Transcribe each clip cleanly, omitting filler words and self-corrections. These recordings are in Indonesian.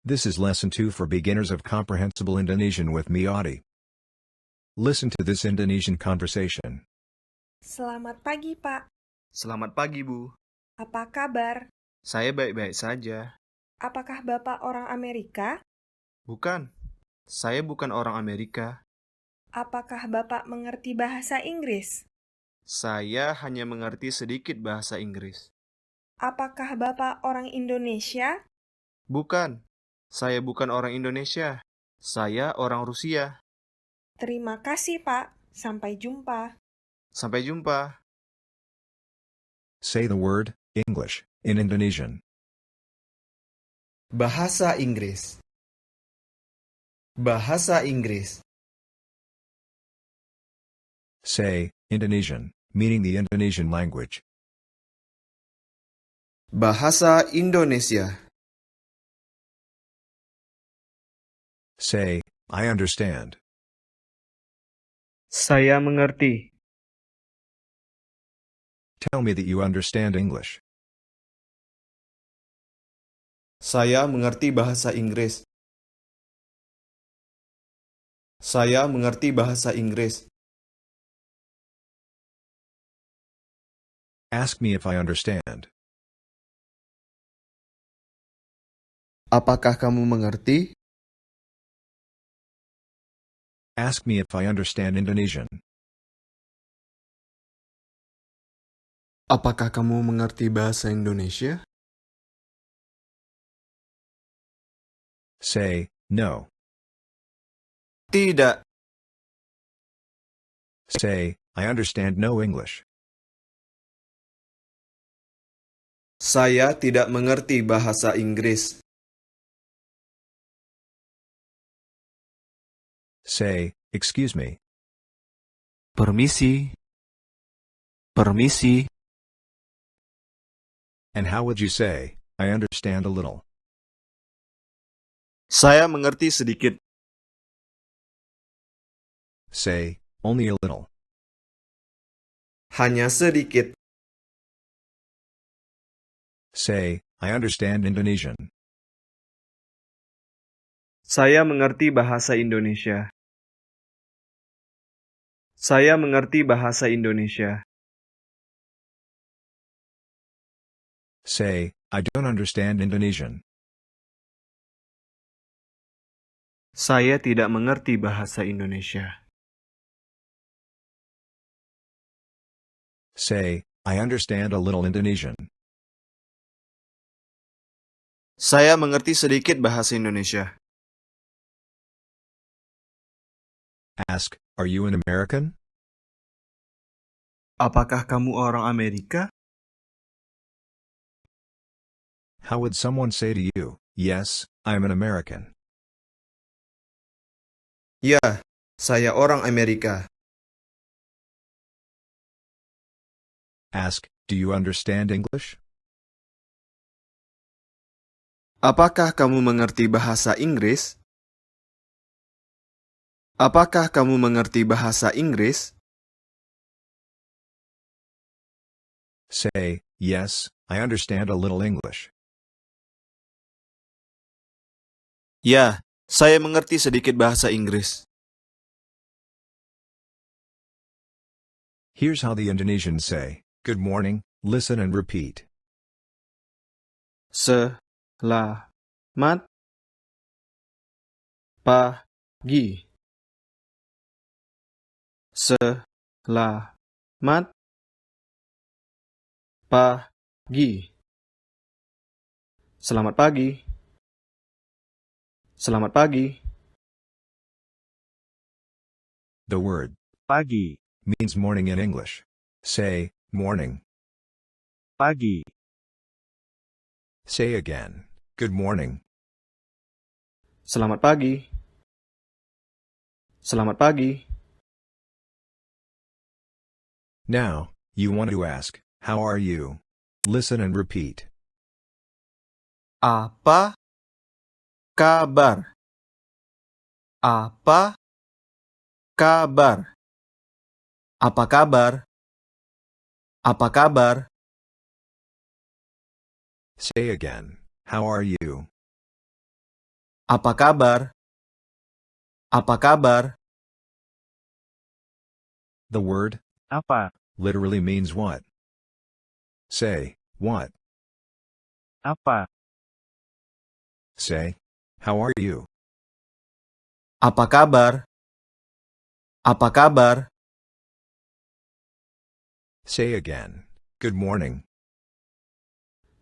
This is Lesson 2 for beginners of Comprehensible Indonesian with me, Adi. Listen to this Indonesian conversation. Selamat pagi, Pak. Selamat pagi, Bu. Apa kabar? Saya baik-baik saja. Apakah Bapak orang Amerika? Bukan, saya bukan orang Amerika. Apakah Bapak mengerti bahasa Inggris? Saya hanya mengerti sedikit bahasa Inggris. Apakah Bapak orang Indonesia? Bukan, saya bukan orang Indonesia. Saya orang Rusia. Terima kasih, Pak. Sampai jumpa. Sampai jumpa. Say the word, English, in Indonesian. Bahasa Inggris. Bahasa Inggris. Say, Indonesian, meaning the Indonesian language. Bahasa Indonesia. Say, I understand. Saya mengerti. Tell me that you understand English. Saya mengerti bahasa Inggris. Saya mengerti bahasa Inggris. Ask me if I understand. Apakah kamu mengerti? Ask me if I understand Indonesian. Apakah kamu mengerti bahasa Indonesia? Say, no. Tidak. Say, I understand no English. Saya tidak mengerti bahasa Inggris. Say, excuse me. Permisi. Permisi. And how would you say, I understand a little? Saya mengerti sedikit. Say, only a little. Hanya sedikit. Say, I understand Indonesian. Saya mengerti bahasa Indonesia. Saya mengerti bahasa Indonesia. Say, I don't understand Indonesian. Saya tidak mengerti bahasa Indonesia. Say, I understand a little Indonesian. Saya mengerti sedikit bahasa Indonesia. Ask, are you an American? Apakah kamu orang Amerika? How would someone say to you, yes, I'm an American? Ya, saya orang Amerika. Ask, do you understand English? Apakah kamu mengerti bahasa Inggris? Apakah kamu mengerti bahasa Inggris? Say, yes, I understand a little English. Ya, saya mengerti sedikit bahasa Inggris. Here's how the Indonesians say, good morning, listen and repeat. Selamat pagi. Selamat pagi. Selamat pagi. Selamat pagi. The word Pagi. means morning in English. Say, morning. Pagi. Say again, good morning. Selamat pagi. Selamat pagi. Now, you want to ask, how are you? Listen and repeat. Apa kabar? Apa kabar? Apa kabar? Apa kabar? Say again, how are you? Apa kabar? Apa kabar? The word Apa? literally means what? Say, what? Apa? Say, how are you? Apa kabar? Apa kabar? Say again, good morning.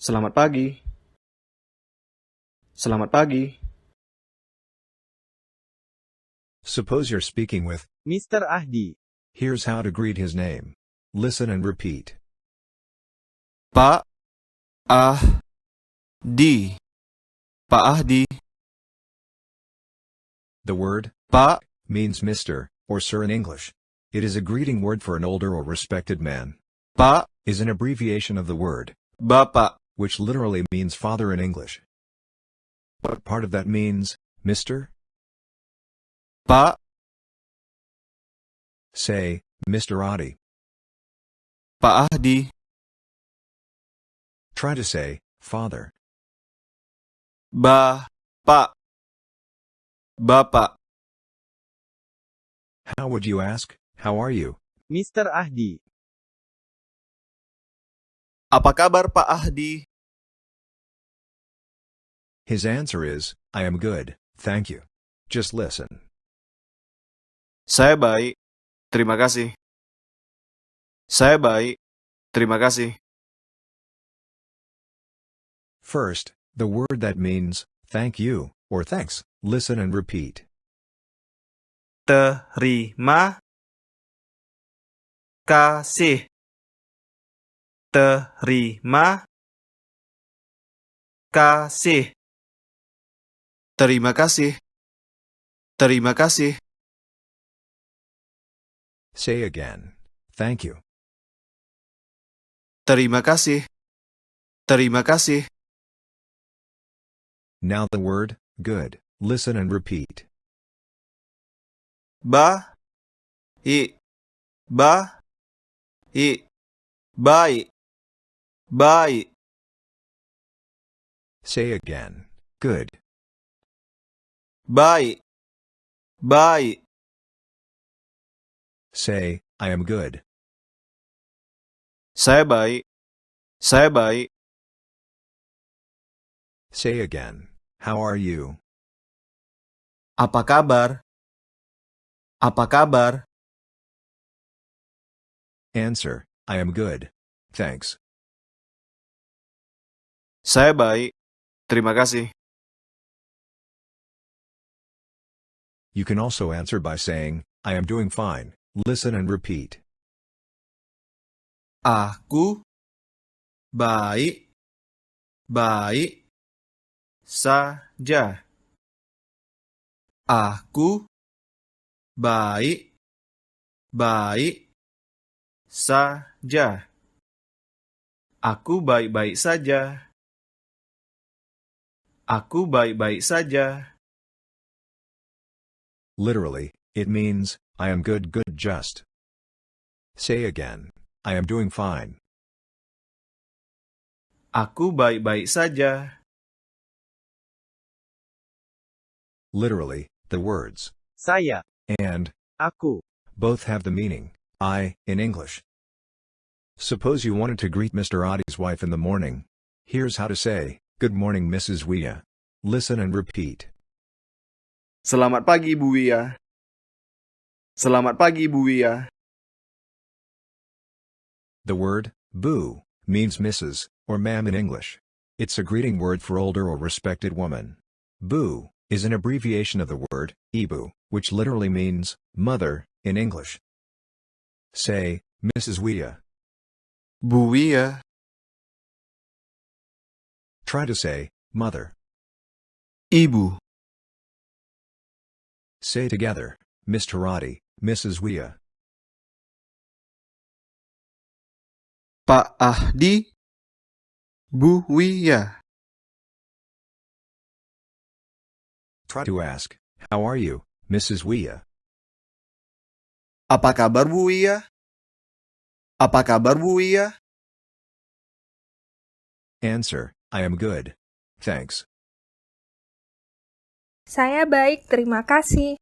Selamat pagi. Selamat pagi. Suppose you're speaking with, Mr. Ahdi. here's how to greet his name. Listen and repeat. Pak Ahdi. Pak Ahdi. The word Pak means Mr. or Sir in English. It is a greeting word for an older or respected man. Pak Is an abbreviation of the word, Bapak. which literally means father in English. What part of that means, Mr.? Pak Say, Mr. Adi. Pak Ahdi. Try to say, father. Bapak. Bapak. How would you ask, how are you? Mr. Ahdi. Apa kabar Pak Ahdi? His answer is, I am good, thank you. Just listen. Saya baik. Terima kasih. Saya baik. Terima kasih. First, the word that means, thank you, or thanks. Listen and repeat. Terima kasih. Terima kasih. Terima kasih. Terima kasih. Say again, thank you. Terima kasih. Terima kasih. Now the word, good. Listen and repeat. Baik. Baik. Baik. Baik. Say again, good. Baik. Baik. Say, I am good. Saya baik. Saya baik. Say again, how are you? Apa kabar? Apa kabar? Answer, I am good. Thanks. Saya baik. Terima kasih. You can also answer by saying, I am doing fine. Listen and repeat. Aku baik. Baik saja. Aku baik. Baik saja. Aku baik-baik saja. Aku baik-baik saja. Literally, it means, I am good just. Say again, I am doing fine. Aku baik-baik saja. Literally, the words, Saya. and, Aku. both have the meaning, I, in English. Suppose you wanted to greet Mr. Adi's wife in the morning. Here's how to say, good morning Mrs. Wia. Listen and repeat. Selamat pagi, Bu Wia. Selamat pagi, Bu Wia. The word, boo, means Mrs., or ma'am in English. It's a greeting word for older or respected woman. Boo is an abbreviation of the word, ibu, which literally means, mother, in English. Say, Mrs. Wia. Bu Wia. Try to say, mother. Ibu. Say together, Mr. Adi, Mrs. Wia. Pak Ahdi. Bu Wia. Try to ask, how are you, Mrs. Wia? Apa kabar, Bu Wia? Apa kabar, Bu Wia? Answer, I am good. Thanks. Saya baik, terima kasih.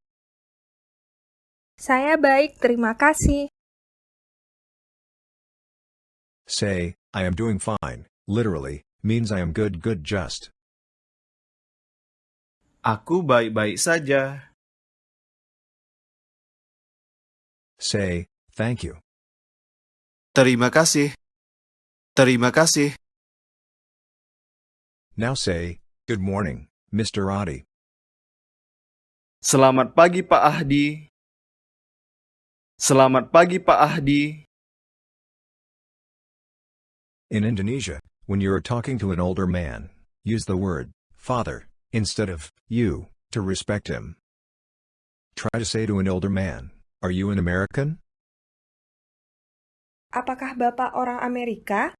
Saya baik, terima kasih. Say, I am doing fine, literally, means I am good, just. Aku baik-baik saja. Say, thank you. Terima kasih. Terima kasih. Now say, good morning, Mr. Adi. Selamat pagi, Pak Ahdi. Selamat pagi, Pak Ahdi. In Indonesia, when you are talking to an older man, use the word father instead of you to respect him. Try to say to an older man, are you an American? Apakah Bapak orang Amerika?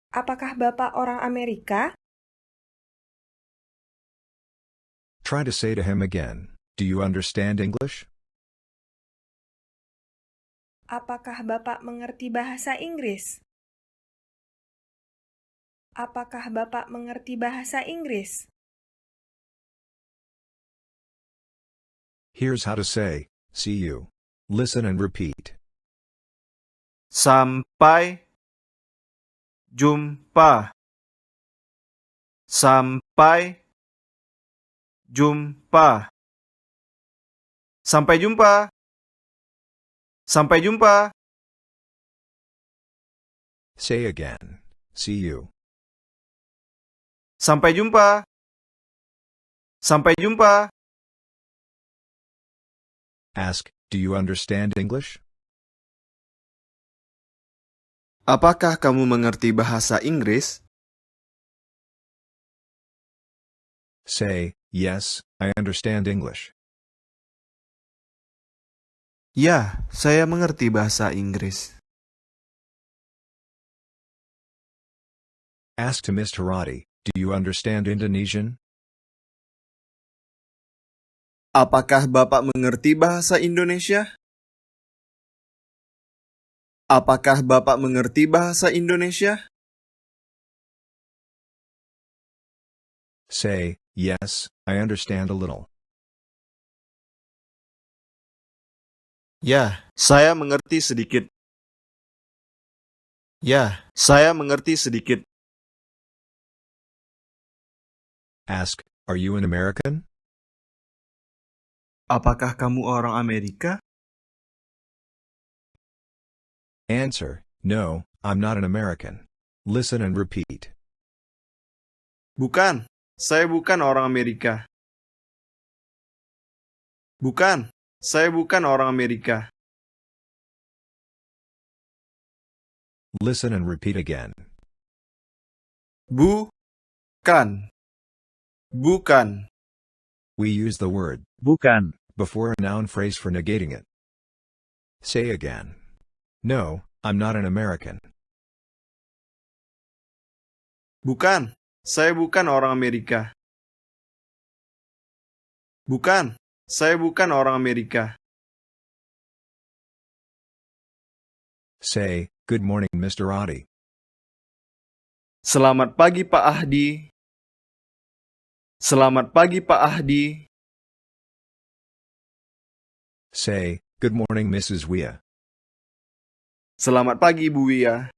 Apakah Bapak orang Amerika? Try to say to him again, do you understand English? Apakah Bapak mengerti bahasa Inggris? Apakah Bapak mengerti bahasa Inggris? Here's how to say, see you. Listen and repeat. Sampai jumpa. Sampai jumpa. Sampai jumpa. Sampai jumpa. Say again, see you. Sampai jumpa. Sampai jumpa. Ask, do you understand English? Apakah kamu mengerti bahasa Inggris? Say, yes, I understand English. Ya, saya mengerti bahasa Inggris. Ask to Mr. Adi, do you understand Indonesian? Apakah Bapak mengerti bahasa Indonesia? Apakah Bapak mengerti bahasa Indonesia? Say, yes, I understand a little. Ya, saya mengerti sedikit. Ya, saya mengerti sedikit. Ask, are you an American? Apakah kamu orang Amerika? Answer, no, I'm not an American. Listen and repeat. Bukan, saya bukan orang Amerika. Bukan, saya bukan orang Amerika. Listen and repeat again. Bukan. Bukan. We use the word Bukan. before a noun phrase for negating it. Say again. No, I'm not an American. Bukan, saya bukan orang Amerika. Bukan, saya bukan orang Amerika. Say, good morning, Mr. Adi. Selamat pagi, Pak Ahdi. Selamat pagi, Pak Ahdi. Say, good morning, Mrs. Wia. Selamat pagi, Bu Wia.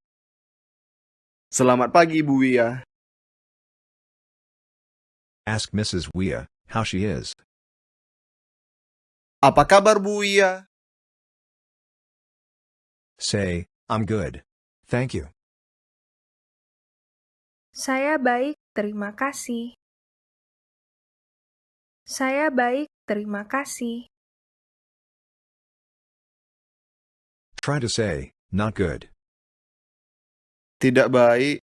Selamat pagi, Bu Wia. Ask Mrs. Wia how she is. Apa kabar, Bu Wia? Say, I'm good. Thank you. Saya baik, terima kasih. Saya baik, terima kasih. Try to say, not good. Tidak baik.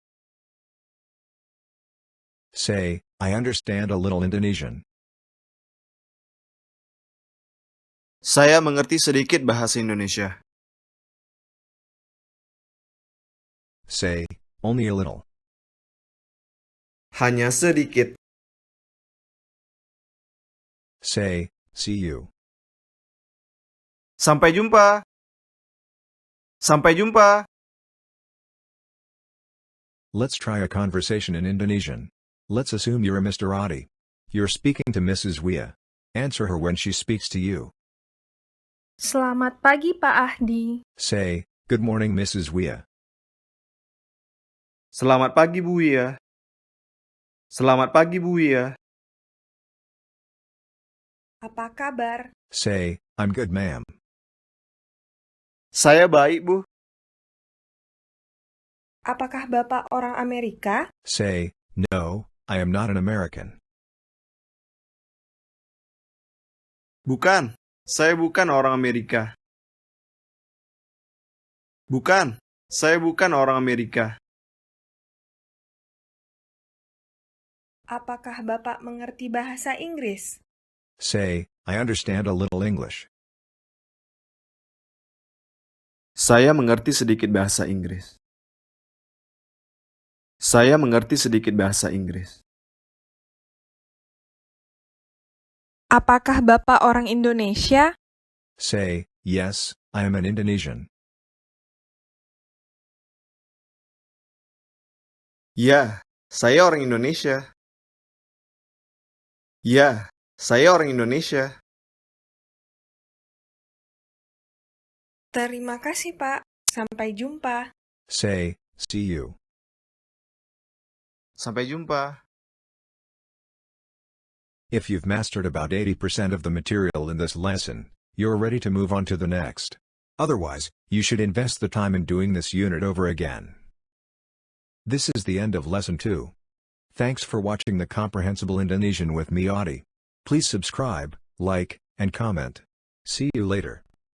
Say, I understand a little Indonesian. Saya mengerti sedikit bahasa Indonesia. Say, only a little. Hanya sedikit. Say, see you. Sampai jumpa. Sampai jumpa. Let's try a conversation in Indonesian. Let's assume you're a Mr. Adi. You're speaking to Mrs. Wia. Answer her when she speaks to you. Selamat pagi, Pak Ahdi. Say, good morning, Mrs. Wia. Selamat pagi, Bu Wia. Selamat pagi, Bu Wia. Apa kabar? Say, I'm good, ma'am. Saya baik, Bu. Apakah Bapak orang Amerika? Say, no, I am not an American. Bukan, saya bukan orang Amerika. Bukan, saya bukan orang Amerika. Apakah Bapak mengerti bahasa Inggris? Say, I understand a little English. Saya mengerti sedikit bahasa Inggris. Saya mengerti sedikit bahasa Inggris. Apakah Bapak orang Indonesia? Say, yes, I am an Indonesian. Ya, saya orang Indonesia. Ya, saya orang Indonesia. Terima kasih, Pak. Sampai jumpa. Say, see you. Sampai jumpa. If you've mastered about 80% of the material in this lesson, you're ready to move on to the next. Otherwise, you should invest the time in doing this unit over again. This is the end of Lesson 2. Thanks for watching the Comprehensible Indonesian with me, Audi. Please subscribe, like, and comment. See you later.